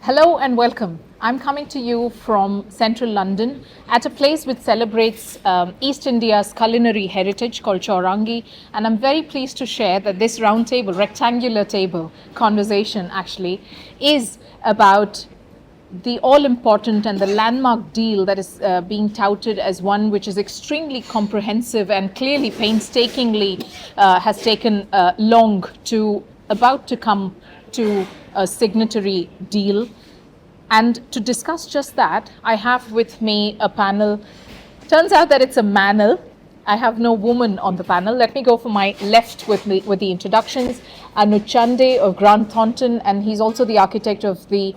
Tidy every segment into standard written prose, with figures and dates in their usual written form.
Hello and welcome. I'm coming to you from central London at a place which celebrates East India's culinary heritage called Chaurangi, and I'm very pleased to share that this roundtable, rectangular table conversation actually is about the all-important and the landmark deal that is being touted as one which is extremely comprehensive and clearly painstakingly has taken long to about to come to a signatory deal. And to discuss just that, I have with me a panel. Turns out that it's a manel. I have no woman on the panel. Let me go for my left with the introductions. Anuj Chande of Grant Thornton, and he's also the architect of the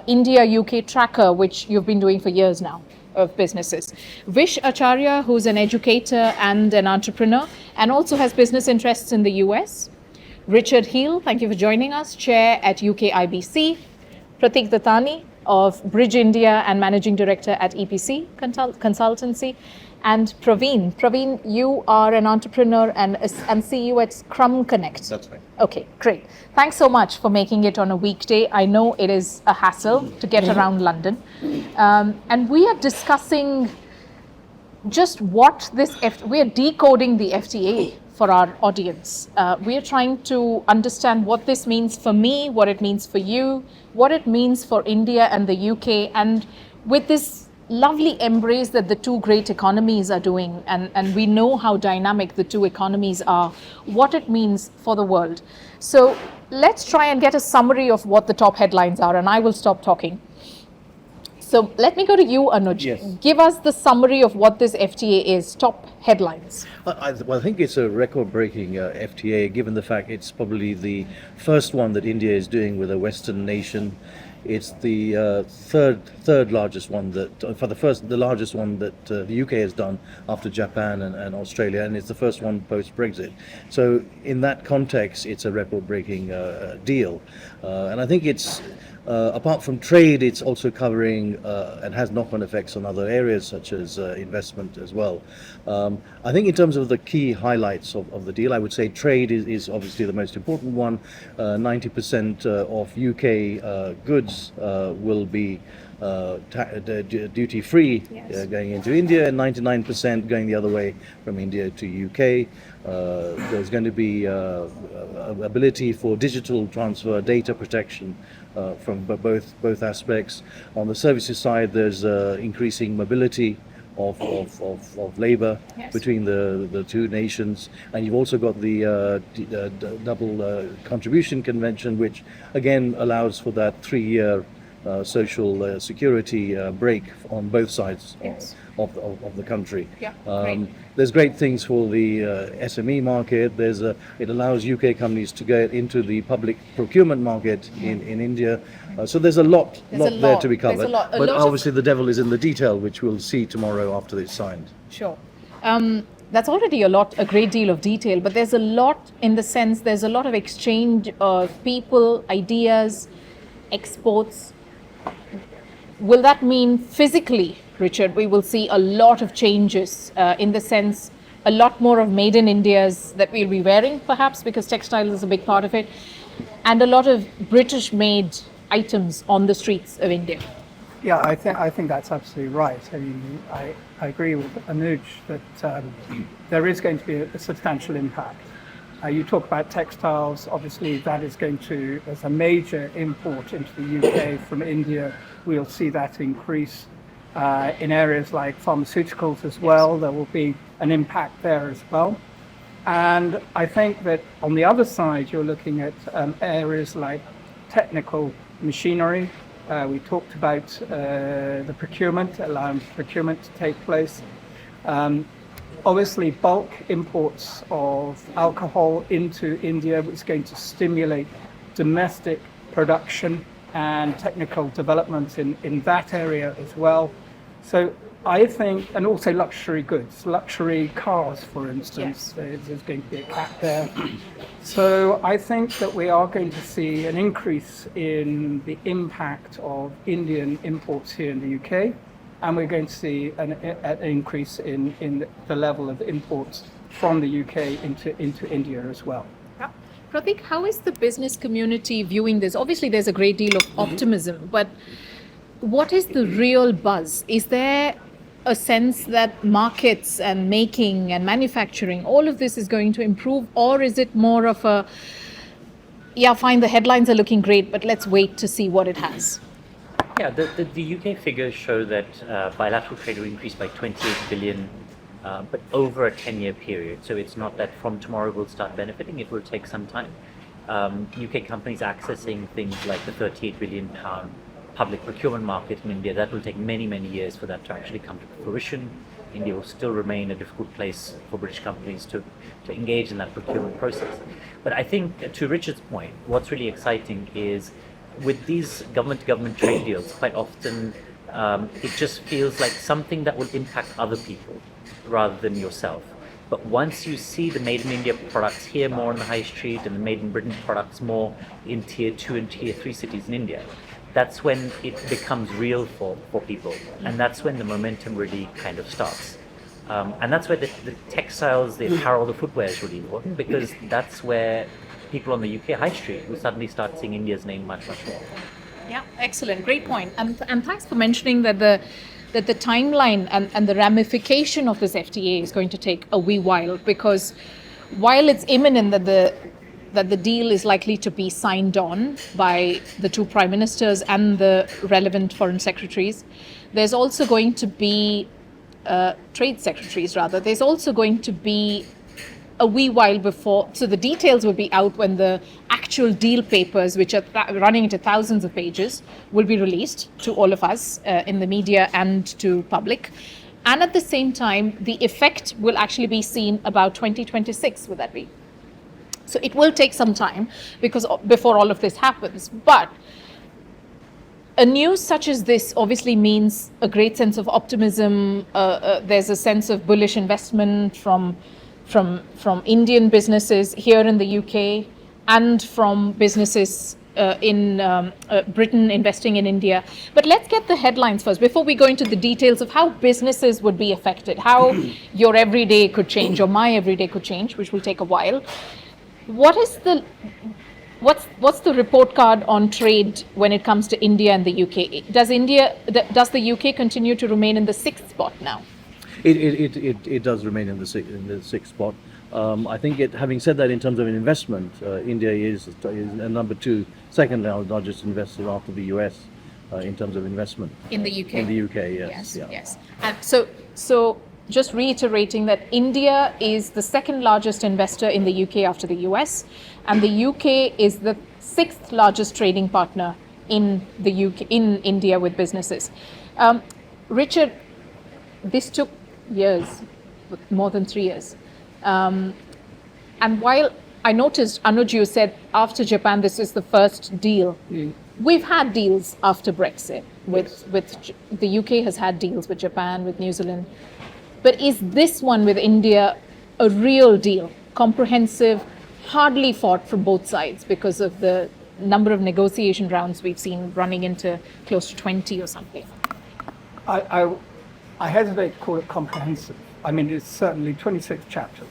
India-UK tracker, which you've been doing for years now, of businesses. Vish Acharya, who's an educator and an entrepreneur, and also has business interests in the US. Richard Heel, thank you for joining us, chair at UK IBC. Pratik Dattani of Bridge India and managing director at EPC Consultancy. And Praveen, you are an entrepreneur and CEO at Scrum Connect. That's right. Okay, great. Thanks so much for making it on a weekday. I know it is a hassle to get around London. And we are discussing just what we are decoding the FTA for our audience. We are trying to understand what this means for me, what it means for you, what it means for India and the UK, and with this lovely embrace that the two great economies are doing, and we know how dynamic the two economies are, what it means for the world. So let's try and get a summary of what the top headlines are, and I will stop talking. So let me go to you, Anuj. Yes. Give us the summary of what this FTA is, top headlines. I think it's a record-breaking FTA, given the fact it's probably the first one that India is doing with a Western nation. It's the third largest one the largest one that the UK has done after Japan and Australia, and it's the first one post-Brexit. So in that context, it's a record-breaking deal, and I think it's. Apart from trade, it's also covering and has knock-on effects on other areas such as investment as well. I think in terms of the key highlights of the deal, I would say trade is obviously the most important one. 90% of UK goods will be duty-free. Yes. Going into India, and 99% going the other way from India to UK. There's going to be ability for digital transfer, data protection from both aspects. On the services side, there's increasing mobility of labour. Yes. Between the two nations, and you've also got the double contribution convention, which again allows for that 3-year social security break on both sides. Yes. Of the country. Yeah, there's great things for the SME market. It allows UK companies to get into the public procurement market in India. So there's a lot there to be covered. But obviously the devil is in the detail, which we'll see tomorrow after it's signed. Sure. That's already a great deal of detail, but there's a lot in the sense there's a lot of exchange of people, ideas, exports. Will that mean physically, Richard, we will see a lot of changes in the sense a lot more of made in Indias that we'll be wearing perhaps, because textile is a big part of it, and a lot of British made items on the streets of India? Yeah, I think that's absolutely right. I mean, I agree with Anuj that there is going to be a substantial impact. You talk about textiles, obviously that is going to, as a major import into the UK from India, we'll see that increase. In areas like pharmaceuticals as well, there will be an impact there as well. And I think that on the other side, you're looking at areas like technical machinery. We talked about the procurement, allowing procurement to take place. Obviously, bulk imports of alcohol into India is going to stimulate domestic production and technical development in that area as well. So I think, and also luxury goods, luxury cars, for instance, yes. There's going to be a cap there. So I think that we are going to see an increase in the impact of Indian imports here in the UK, and we're going to see an increase in the level of imports from the UK into India as well. Pratik, how is the business community viewing this? Obviously, there's a great deal of optimism, but what is the real buzz? Is there a sense that markets and making and manufacturing, all of this is going to improve, or is it more of a, yeah, fine, the headlines are looking great, but let's wait to see what it has? Yeah, the UK figures show that bilateral trade will increase by 28 billion, but over a 10-year period. So it's not that from tomorrow we'll start benefiting, it will take some time. UK companies accessing things like the 38 billion pound public procurement market in India, that will take many, many years for that to actually come to fruition. India will still remain a difficult place for British companies to engage in that procurement process. But I think, to Richard's point, what's really exciting is with these government-to-government trade deals, quite often it just feels like something that will impact other people rather than yourself. But once you see the Made in India products here more on the high street and the Made in Britain products more in tier 2 and tier 3 cities in India, that's when it becomes real for people. And that's when the momentum really kind of starts. And that's where the textiles, the apparel, the footwear is really important, because that's where people on the UK high street will suddenly start seeing India's name much, much more. Yeah, excellent. Great point. And thanks for mentioning that the timeline and the ramification of this FTA is going to take a wee while, because while it's imminent that the deal is likely to be signed on by the two prime ministers and the relevant foreign secretaries, there's also going to be trade secretaries rather. There's also going to be a wee while before, so the details will be out when the actual deal papers, which are running into thousands of pages, will be released to all of us in the media and to public. And at the same time, the effect will actually be seen about 2026, would that be? So it will take some time because before all of this happens. But a news such as this obviously means a great sense of optimism. There's a sense of bullish investment from Indian businesses here in the UK and from businesses in Britain investing in India. But let's get the headlines first before we go into the details of how businesses would be affected, how your everyday could change or my everyday could change, which will take a while. What's the report card on trade when it comes to India and the UK? Does the UK continue to remain in the sixth spot now? It does remain in the sixth spot. I think having said that, in terms of investment, India is a number two, second largest investor after the US in terms of investment. In the UK? In the UK, yes. Yes. And so just reiterating that India is the second largest investor in the UK after the US, and the UK is the sixth largest trading partner in the UK, in India with businesses. Richard, this took years, more than 3 years. And while I noticed Anuj, you said after Japan, this is the first deal. We've had deals after Brexit. With the UK has had deals with Japan, with New Zealand. But is this one with India a real deal, comprehensive, hardly fought from both sides because of the number of negotiation rounds we've seen running into close to 20 or something? I hesitate to call it comprehensive. I mean, it's certainly 26 chapters,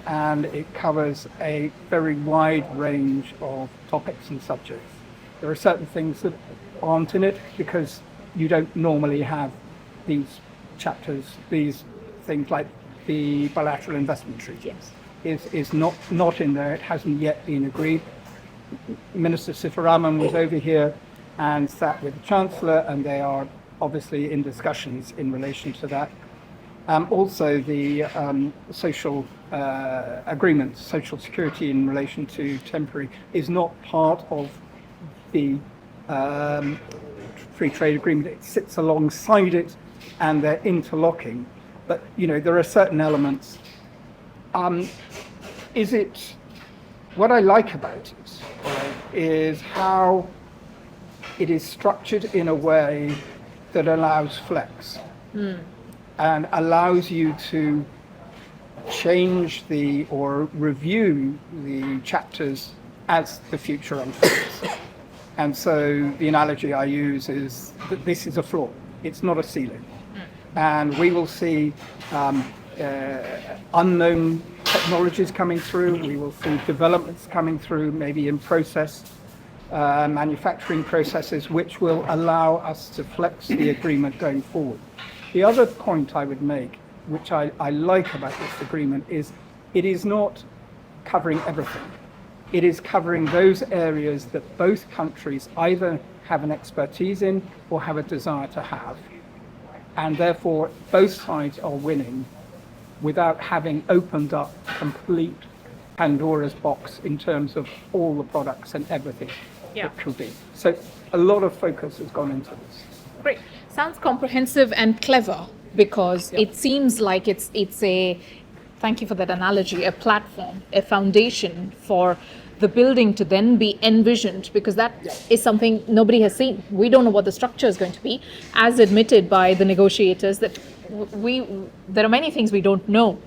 and it covers a very wide range of topics and subjects. There are certain things that aren't in it because you don't normally have these chapters, these things like the bilateral investment treaty is not in there. It hasn't yet been agreed. Minister Sitharaman was over here and sat with the Chancellor, and they are obviously in discussions in relation to that. Also the social agreement, social security in relation to temporary, is not part of the free trade agreement. It sits alongside it and they're interlocking. But, you know, there are certain elements. What I like about it is how it is structured in a way that allows flex and allows you to change or review the chapters as the future unfolds. And so the analogy I use is that this is a floor, it's not a ceiling. And we will see unknown technologies coming through. We will see developments coming through, maybe in manufacturing processes, which will allow us to flex the agreement going forward. The other point I would make, which I like about this agreement, is it is not covering everything. It is covering those areas that both countries either have an expertise in or have a desire to have. And therefore, both sides are winning without having opened up complete Pandora's box in terms of all the products and everything that could be. So a lot of focus has gone into this. Great. Sounds comprehensive and clever, because it seems like it's a, thank you for that analogy, a platform, a foundation for the building to then be envisioned, because that is something nobody has seen. We don't know what the structure is going to be, as admitted by the negotiators, that there are many things we don't know.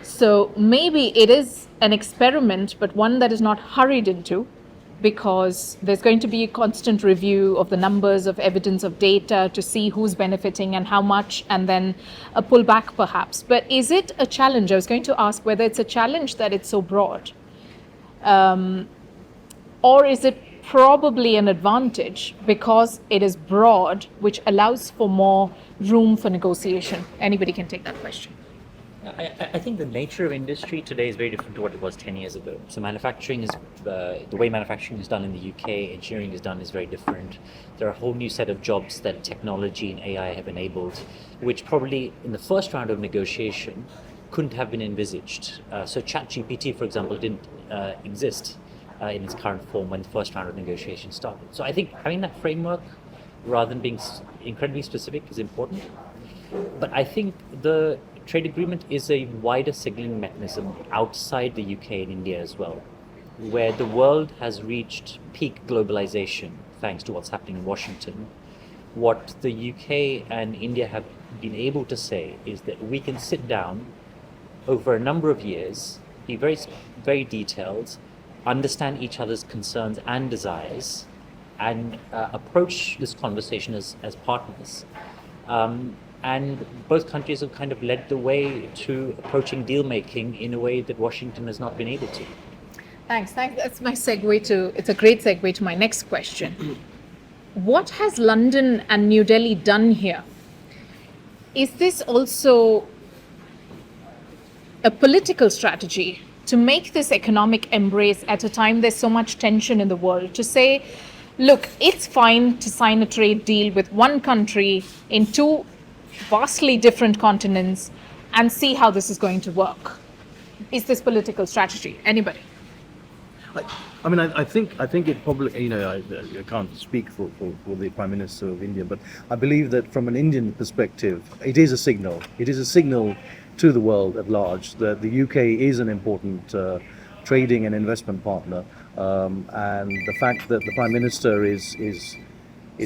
So maybe it is an experiment, but one that is not hurried into, because there's going to be a constant review of the numbers, of evidence, of data to see who's benefiting and how much, and then a pullback perhaps. But is it a challenge? I was going to ask whether it's a challenge that it's so broad, or is it probably an advantage because it is broad, which allows for more room for negotiation? Anybody can take that question. I think the nature of industry today is very different to what it was 10 years ago. So manufacturing is, the way manufacturing is done in the UK, engineering is done is very different. There are a whole new set of jobs that technology and AI have enabled, which probably in the first round of negotiation couldn't have been envisaged. So ChatGPT, for example, didn't exist in its current form when the first round of negotiation started. So I think having that framework, rather than being incredibly specific, is important. But I think the trade agreement is a wider signaling mechanism outside the UK and India as well, where the world has reached peak globalization thanks to what's happening in Washington. What the UK and India have been able to say is that we can sit down over a number of years, be very, very detailed, understand each other's concerns and desires, and approach this conversation as partners. And both countries have kind of led the way to approaching deal making in a way that Washington has not been able to. Thanks. That's my segue to, it's a great segue to my next question. What has London and New Delhi done here? Is this also a political strategy to make this economic embrace at a time there's so much tension in the world, to say, look, it's fine to sign a trade deal with one country in two vastly different continents and see how this is going to work? Is this political strategy? Anybody? I mean, I think it probably, I can't speak for the Prime Minister of India, but I believe that from an Indian perspective, it is a signal. It is a signal to the world at large that the UK is an important trading and investment partner, and the fact that the Prime Minister is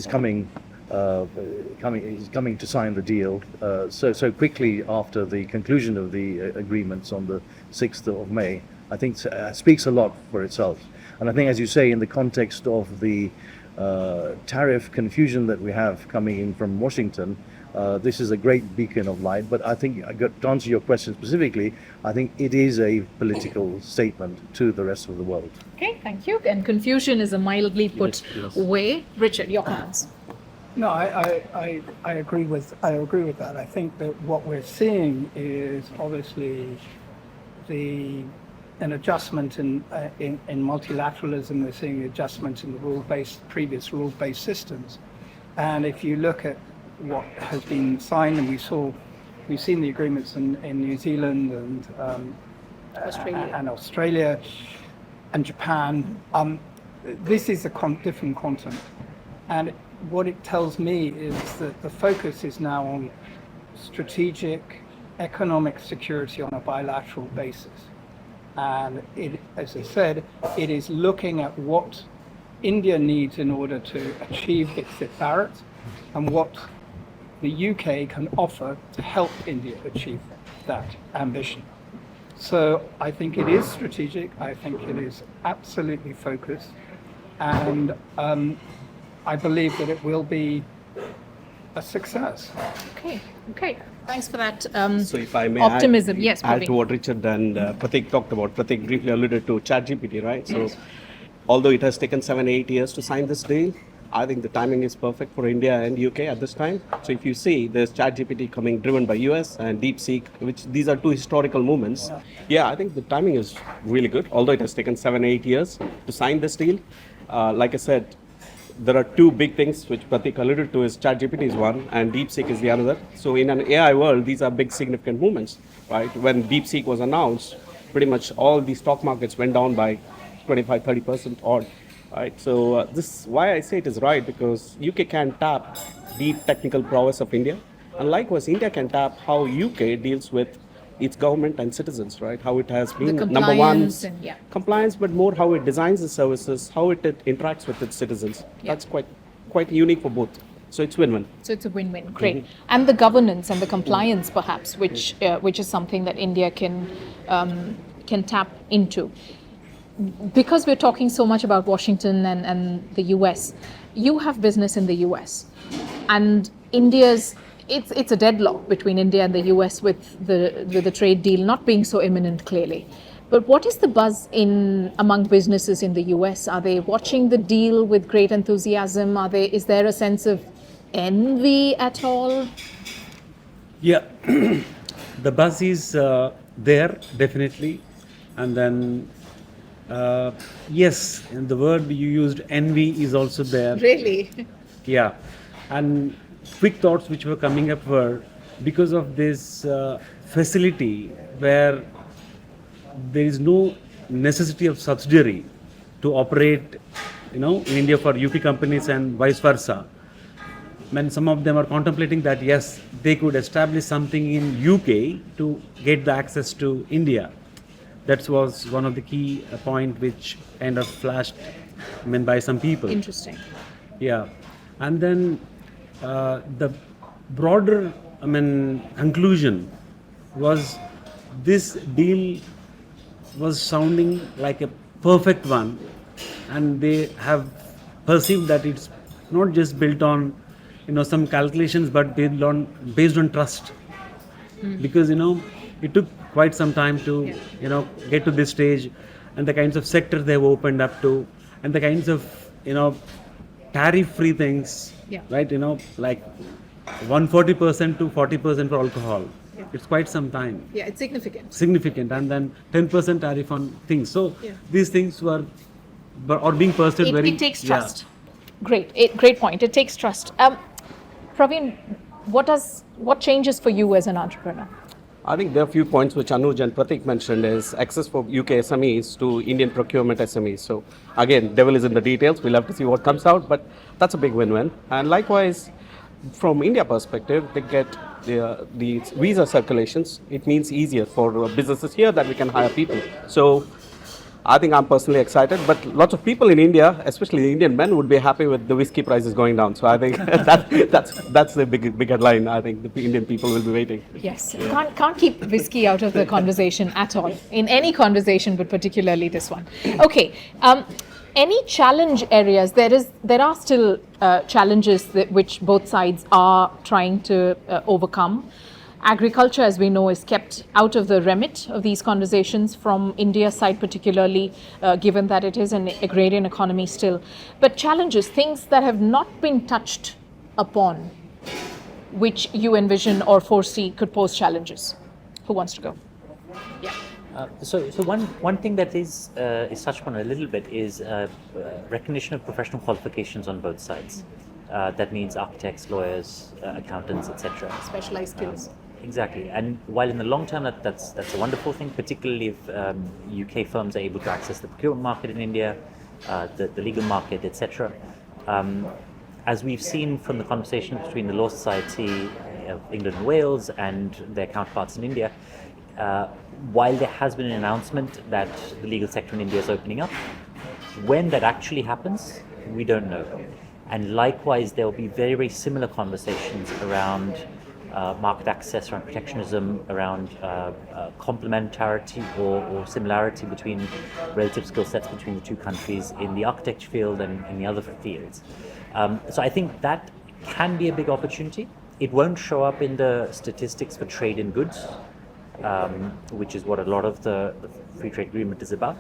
coming to sign the deal so quickly after the conclusion of the agreements on the 6th of May, I think speaks a lot for itself. And I think, as you say, in the context of the tariff confusion that we have coming in from Washington, this is a great beacon of light. But I think, to answer your question specifically, I think it is a political statement to the rest of the world. Okay, thank you. And confusion is a mildly put way. Richard, your comments. No, I agree with that. I think that what we're seeing is obviously an adjustment in multilateralism. We're seeing adjustment in the previous rule-based systems. And if you look at what has been signed, and we've seen the agreements in New Zealand and Australia and Japan. This is a different continent, and what it tells me is that the focus is now on strategic economic security on a bilateral basis. And it, as I said, it is looking at what India needs in order to achieve its Bharat and what the UK can offer to help India achieve that ambition. So I think it is strategic. I think it is absolutely focused. And I believe that it will be a success. Okay. Thanks for that So if I may optimism. add, Yes, add to Praveen. what Richard and Pratik talked about. Pratik briefly alluded to ChatGPT, right? Yes. So although it has taken 7-8 years to sign this deal, I think the timing is perfect for India and UK at this time. So if you see, there's ChatGPT coming driven by US and DeepSeek, which these are two historical movements. Yeah, I think the timing is really good, although it has taken 7-8 years to sign this deal. Like I said, there are two big things which Pratik alluded to is ChatGPT is one and DeepSeek is the other. So in an AI world, these are big significant movements, right? When DeepSeek was announced, pretty much all the stock markets went down by 25-30% odd, right? So this why I say it is right because UK can tap deep technical prowess of India, and likewise India can tap how UK deals with its government and citizens, right? How it has been number one compliance and compliance, but more how it designs the services, how it interacts with its citizens. Yeah. That's quite unique for both. So it's win-win. So it's a win-win. Great. And the governance and the compliance, perhaps, which is something that India can tap into. Because we're talking so much about Washington and the US, you have business in the US, and it's a deadlock between India and the US with the trade deal not being so imminent clearly. But what is the buzz among businesses in the US? Are they watching the deal with great enthusiasm? Is there a sense of envy at all? Yeah, the buzz is there definitely, and then yes, and the word you used, envy, is also there. Really? Yeah, and quick thoughts which were coming up were because of this facility where there is no necessity of subsidiary to operate, in India for UK companies and vice versa. When some of them are contemplating that, yes, they could establish something in UK to get the access to India. That was one of the key point which kind of flashed, by some people. Interesting. Yeah, and then the broader, conclusion was this deal was sounding like a perfect one, and they have perceived that it's not just built on, some calculations, but based on trust. Because it took quite some time to get to this stage, and the kinds of sector they've opened up to, and the kinds of tariff-free things, Yeah. right? Like 140% to 40% for alcohol. Yeah. It's quite some time. Yeah, it's Significant, and then 10% tariff on things. So Yeah. these things are being pursued very. It takes yeah. trust. Great point. It takes trust. Praveen, what changes for you as an entrepreneur? I think there are a few points which Anuj and Pratik mentioned is access for UK SMEs to Indian procurement SMEs. So again, devil is in the details. We'll have to see what comes out, but that's a big win-win. And likewise, from India perspective, they get the visa circulations. It means easier for businesses here that we can hire people. So I think I'm personally excited, but lots of people in India, especially the Indian men, would be happy with the whiskey prices going down. So I think that's the big headline. I think the Indian people will be waiting. Yes, can't keep whiskey out of the conversation at all, in any conversation, but particularly this one. Okay, any challenge areas? There are still challenges which both sides are trying to overcome. Agriculture, as we know, is kept out of the remit of these conversations from India's side, particularly given that it is an agrarian economy still. But challenges, things that have not been touched upon, which you envision or foresee could pose challenges. Who wants to go? Yeah. So one thing that is touched upon a little bit is recognition of professional qualifications on both sides. That means architects, lawyers, accountants, etc. Specialized skills. Exactly, and while in the long term that's a wonderful thing, particularly if UK firms are able to access the procurement market in India, the legal market, etc. As we've seen from the conversation between the Law Society of England and Wales and their counterparts in India, while there has been an announcement that the legal sector in India is opening up, when that actually happens, we don't know. And likewise, there will be very, very similar conversations around market access, around protectionism, around complementarity or similarity between relative skill sets between the two countries in the architecture field and in the other fields. So I think that can be a big opportunity. It won't show up in the statistics for trade in goods, which is what a lot of the free trade agreement is about.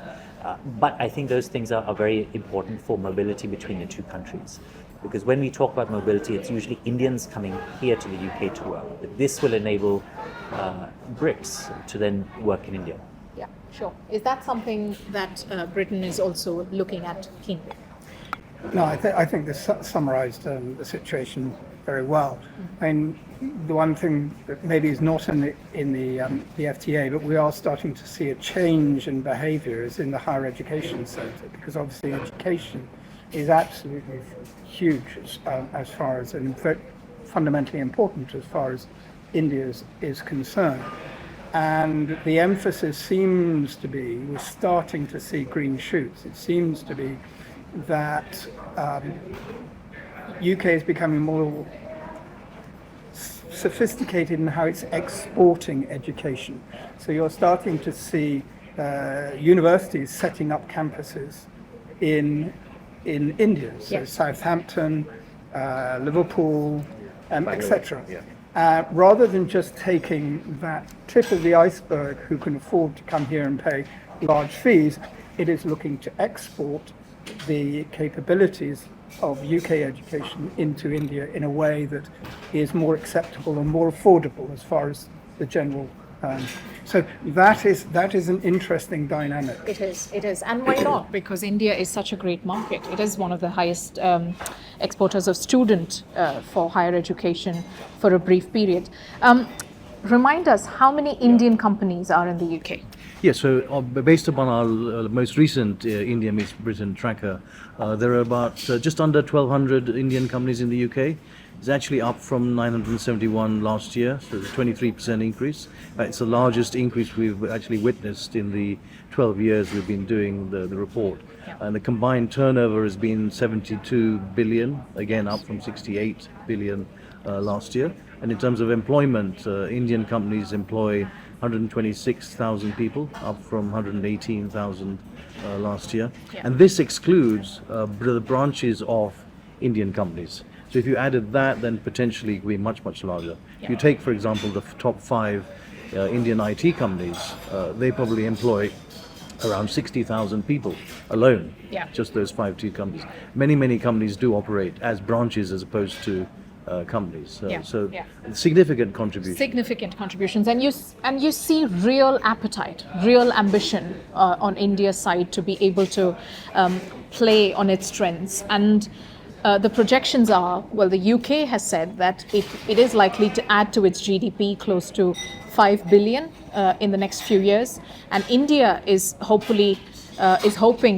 But I think those things are very important for mobility between the two countries. Because when we talk about mobility, it's usually Indians coming here to the UK to work. But this will enable Brits to then work in India. Yeah, sure. Is that something that Britain is also looking at keenly? No, I think this summarised the situation very well. I mean, the one thing that maybe is not in the FTA, but we are starting to see a change in behaviour is in the higher education sector, because obviously education is absolutely huge as far as, and fundamentally important as far as India is concerned. And the emphasis seems to be, we're starting to see green shoots. It seems to be that UK is becoming more sophisticated in how it's exporting education. So you're starting to see universities setting up campuses in India, so Yes. Southampton, Liverpool, etc. Yeah. Rather than just taking that tip of the iceberg who can afford to come here and pay large fees, it is looking to export the capabilities of UK education into India in a way that is more acceptable and more affordable as far as the general. So that is an interesting dynamic. It is. And why not? Because India is such a great market. It is one of the highest exporters of student for higher education for a brief period. Remind us, how many Indian companies are in the UK? Yeah, so based upon our most recent India meets Britain tracker, there are about just under 1,200 Indian companies in the UK. It's actually up from 971 last year, so it's a 23% increase. It's the largest increase we've actually witnessed in the 12 years we've been doing the report. Yeah. And the combined turnover has been 72 billion, again up from 68 billion last year. And in terms of employment, Indian companies employ 126,000 people, up from 118,000 last year. Yeah. And this excludes the branches of Indian companies. So if you added that, then potentially it could be much, much larger. If you take, for example, the top 5 Indian IT companies, they probably employ around 60,000 people alone, Yeah. just those 5 companies. Many companies do operate as branches as opposed to companies. So significant contribution. Significant contributions, and you see real appetite, real ambition on India's side to be able to play on its strengths. And the projections are, well, the UK has said that it is likely to add to its GDP close to 5 billion in the next few years, and India is hoping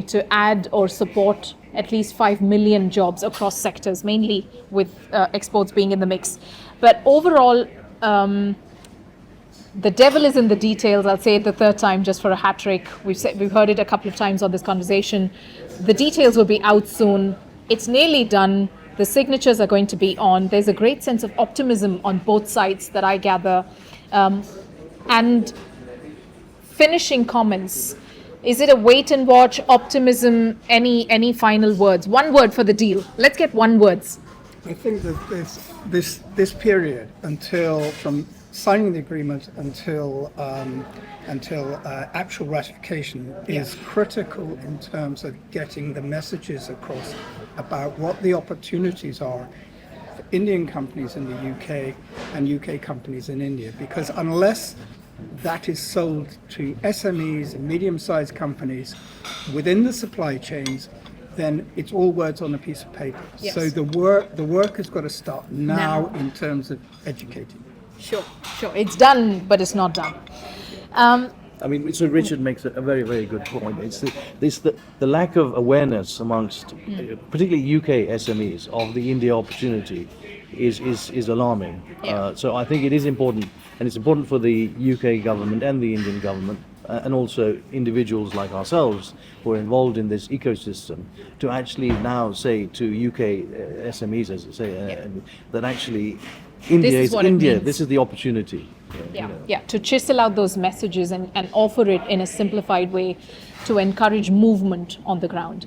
to add or support at least 5 million jobs across sectors, mainly with exports being in the mix. But overall, the devil is in the details. I'll say it the third time just for a hat trick. We've heard it a couple of times on this conversation. The details will be out soon. It's nearly done. The signatures are going to be on. There's a great sense of optimism on both sides that I gather. And finishing comments. Is it a wait and watch, optimism, any final words? One word for the deal. Let's get one words. I think that this period from signing the agreement until actual ratification is critical in terms of getting the messages across about what the opportunities are for Indian companies in the UK and UK companies in India. Because unless that is sold to SMEs and medium-sized companies within the supply chains, then it's all words on a piece of paper. Yes. So the work has got to start now in terms of educating. Sure. It's done, but it's not done. I mean, so Richard makes a very, very good point. It's the lack of awareness amongst, particularly UK SMEs, of the India opportunity is alarming. Yeah. So I think it is important, and it's important for the UK government and the Indian government, and also individuals like ourselves who are involved in this ecosystem, to actually now say to UK SMEs, as I say, that actually India is is what it India. means. This is the opportunity. To chisel out those messages and offer it in a simplified way to encourage movement on the ground.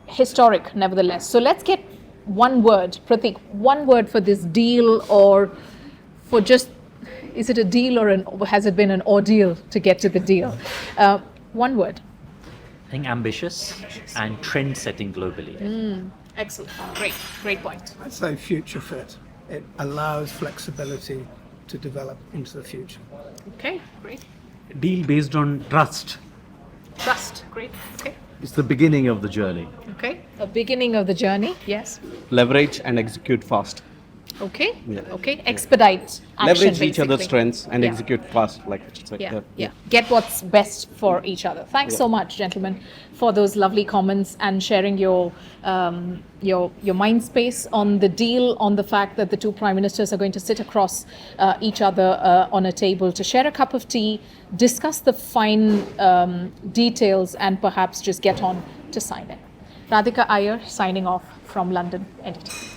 Historic, nevertheless. So let's get one word, Pratik, one word for this deal, or for just, is it a deal or has it been an ordeal to get to the deal? One word. I think ambitious and trend setting globally. Excellent. Great point. I'd say future fit. It allows flexibility to develop into the future. Okay, great. Deal based on trust. Trust. Great. Okay. It's the beginning of the journey. Okay. A beginning of the journey. Yes. Leverage and execute fast. Okay. Yeah. Okay. Expedite action. Leverage each other's basically. strengths and Yeah. execute fast, like I should say. Yeah. Get what's best for each other. Thanks so much, gentlemen, for those lovely comments and sharing your mind space on the deal, on the fact that the two prime ministers are going to sit across each other on a table to share a cup of tea, discuss the fine details, and perhaps just get on to sign it. Radhika Iyer signing off from London, NDTV.